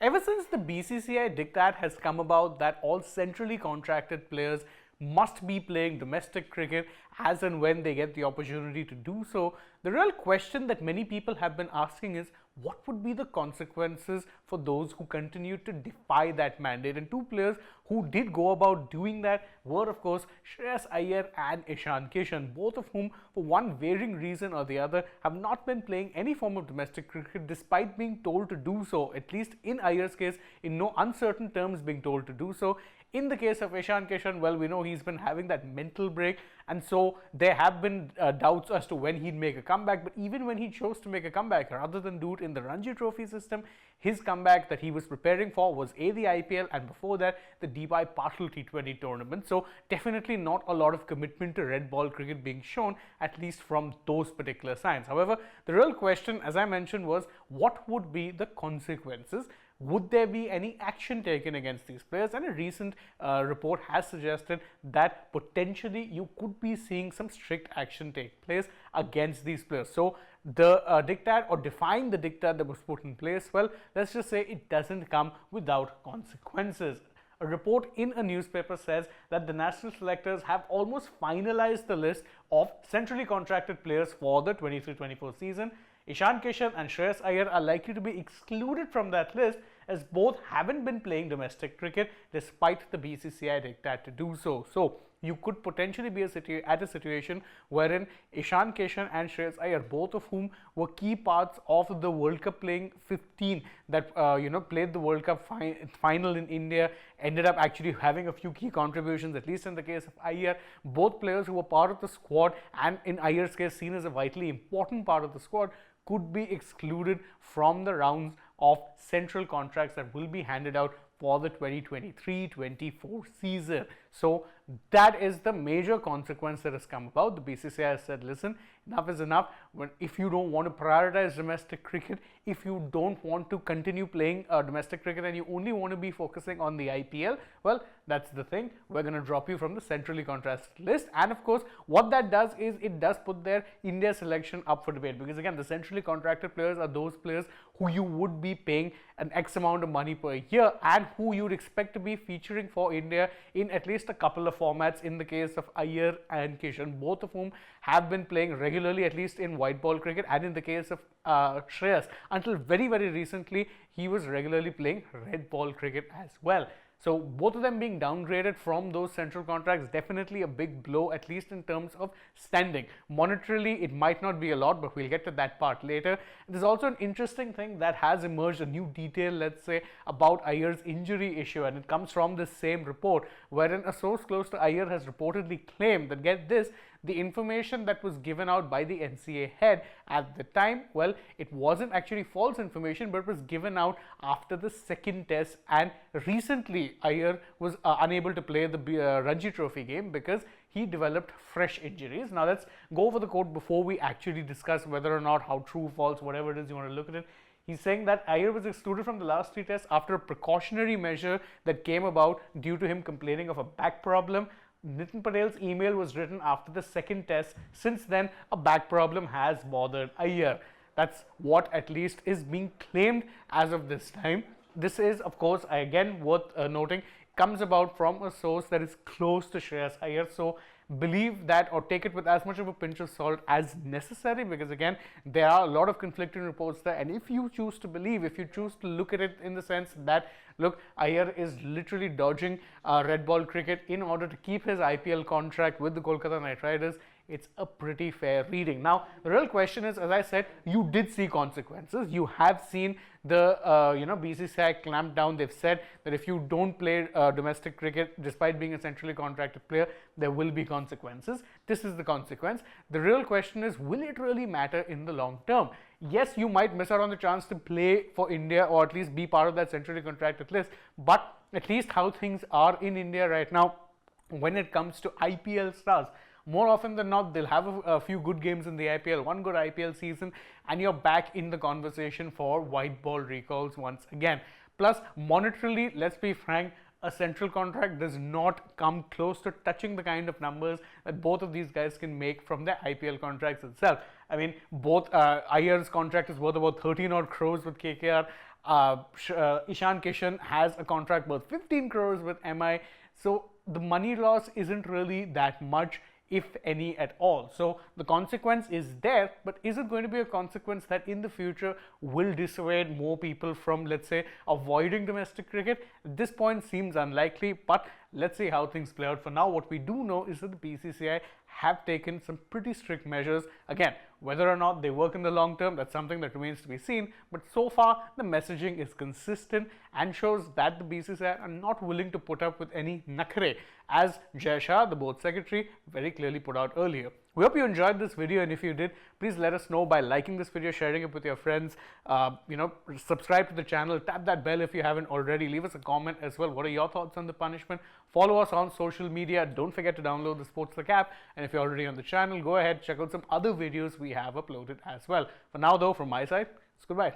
Ever since the BCCI diktat has come about that all centrally contracted players must be playing domestic cricket as and when they get the opportunity to do so, the real question that many people have been asking is what would be the consequences for those who continue to defy that mandate? And two players who did go about doing that were, of course, Shreyas Iyer and Ishan Kishan, both of whom, for one varying reason or the other, have not been playing any form of domestic cricket despite being told to do so, at least in Iyer's case, in no uncertain terms being told to do so. In the case of Ishan Kishan, well, we know he's been having that mental break, and so there have been doubts as to when he'd make a comeback. But even when he chose to make a comeback, rather than do it in the Ranji Trophy system, his comeback that he was preparing for was the IPL, and before that, the D.Y. Patil T20 tournament. So definitely not a lot of commitment to red ball cricket being shown, at least from those particular signs. However, the real question, as I mentioned, was what would be the consequences? Would there be any action taken against these players? And a recent report has suggested that potentially you could be seeing some strict action take place against these players. So the diktat, or defying the diktat that was put in place, well, let's just say it doesn't come without consequences. A report in a newspaper says that the national selectors have almost finalized the list of centrally contracted players for the 23-24 season. Ishan Kishan and Shreyas Iyer are likely to be excluded from that list, as both haven't been playing domestic cricket despite the BCCI diktat to do so. So you could potentially be at a situation wherein Ishan Kishan and Shreyas Iyer, both of whom were key parts of the World Cup playing 15 that played the World Cup final in India, ended up actually having a few key contributions, at least in the case of Iyer. Both players who were part of the squad, and in Iyer's case seen as a vitally important part of the squad, could be excluded from the rounds of central contracts that will be handed out for the 2023-24 season. So that is the major consequence that has come about. The BCCI has said, listen, enough is enough. If you don't want to prioritize domestic cricket, if you don't want to continue playing domestic cricket and you only want to be focusing on the IPL, well, that's the thing. We're going to drop you from the centrally contrasted list. And of course, what that does is it does put their India selection up for debate, because again, the centrally contracted players are those players who you would be paying an X amount of money per year and who you'd expect to be featuring for India in at least a couple of formats. In the case of Iyer and Kishan, both of whom have been playing regularly, at least in white ball cricket, and in the case of Shreyas, until very recently, he was regularly playing red ball cricket as well. So both of them being downgraded from those central contracts, definitely a big blow, at least in terms of standing. Monetarily, it might not be a lot, but we'll get to that part later. There's also an interesting thing that has emerged, a new detail, let's say, about Iyer's injury issue, and it comes from the same report, wherein a source close to Iyer has reportedly claimed that, get this, the information that was given out by the NCA head at the time, well, it wasn't actually false information, but it was given out after the second test, and recently Iyer was unable to play the Ranji Trophy game because he developed fresh injuries. Now let's go over the quote before we actually discuss whether or not how true, false, whatever it is you want to look at it. He's saying that Iyer was excluded from the last 3 tests after a precautionary measure that came about due to him complaining of a back problem. Nitin Patel's email was written after the second test. Since then, a back problem has bothered Iyer. That's what at least is being claimed as of this time. This is, of course, again worth noting, comes about from a source that is close to Shreyas Iyer. So believe that, or take it with as much of a pinch of salt as necessary, because again, there are a lot of conflicting reports there. And if you choose to believe, if you choose to look at it in the sense that, look, Iyer is literally dodging red ball cricket in order to keep his IPL contract with the Kolkata Knight Riders, it's a pretty fair reading. Now, the real question is, as I said, you did see consequences. You have seen the BCCI clamp down. They've said that if you don't play domestic cricket despite being a centrally contracted player, there will be consequences. This is the consequence. The real question is, will it really matter in the long term? Yes, you might miss out on the chance to play for India, or at least be part of that centrally contracted list, but at least how things are in India right now when it comes to IPL stars, more often than not, they'll have a few good games in the IPL, one good IPL season, and you're back in the conversation for white ball recalls once again. Plus, monetarily, let's be frank, a central contract does not come close to touching the kind of numbers that both of these guys can make from their IPL contracts itself. I mean, both Iyer's contract is worth about 13 odd crores with KKR. Ishan Kishan has a contract worth 15 crores with MI. So the money loss isn't really that much, if any at all. So the consequence is there, but is it going to be a consequence that in the future will dissuade more people from, let's say, avoiding domestic cricket? At this point seems unlikely, but let's see how things play out. For now, what we do know is that the BCCI have taken some pretty strict measures. Again, whether or not they work in the long term, that's something that remains to be seen. But so far, the messaging is consistent and shows that the BCCI are not willing to put up with any nakhre, as Jai Shah, the board secretary, very clearly put out earlier. We hope you enjoyed this video, and if you did, please let us know by liking this video, sharing it with your friends, subscribe to the channel, tap that bell if you haven't already, leave us a comment as well. What are your thoughts on the punishment? Follow us on social media. Don't forget to download the SportsTak app, and if you're already on the channel, go ahead, check out some other videos we have uploaded as well. For now though, from my side, it's goodbye.